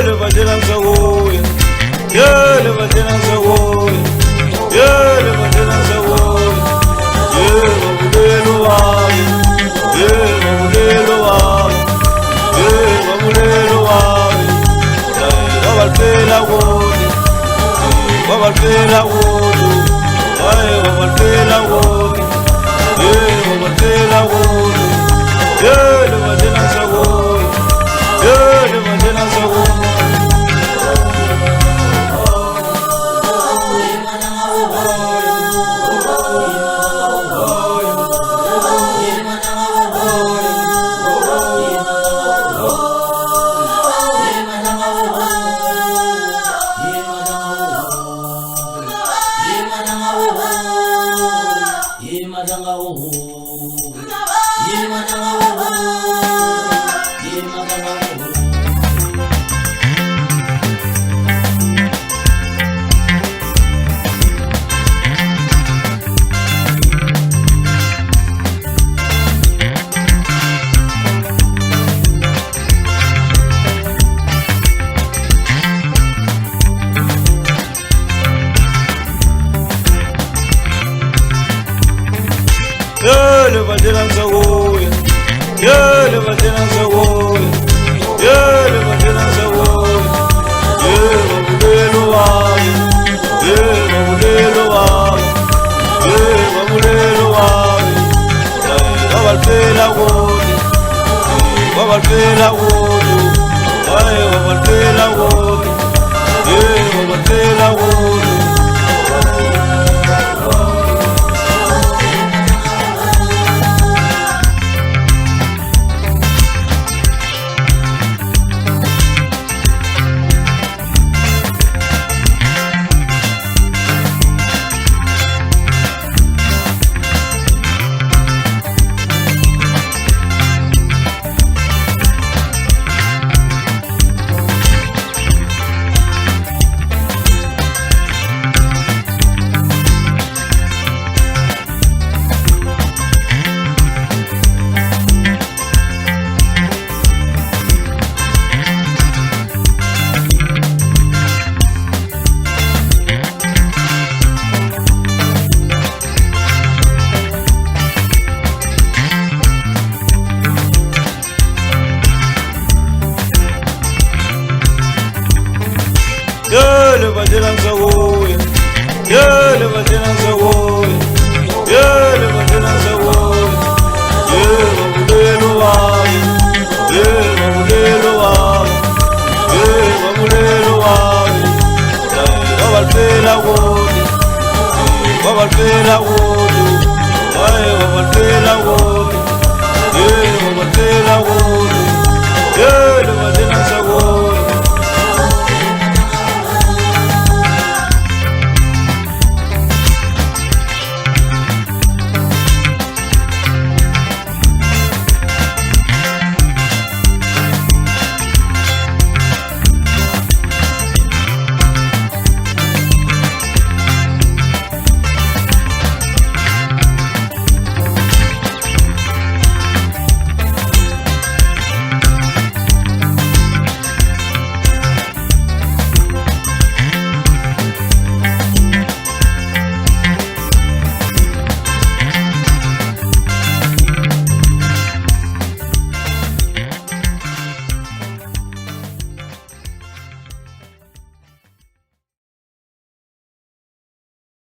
le batela nsawoya, le batela nsawoya, le batela nsawoya, babulelo wami, babulelo wami, babulelo wami, babalfela wona, babalfela wona, babalfela wona, babalfela wona, le batela nsawoya, le batela nsawoya. Le batela nsawoya, le batela nsawoya, le batela nsawoya, babulelo wami, babulelo wami, babulelo wami, babalfela wona, babalfela wona, babalfela wona, babalfela wona. Le batela nsawoya, le batela nsawoya, le batela nsawoya, babulelo wami, babulelo wami, babulelo wami, babalfela wona, babalfela wona.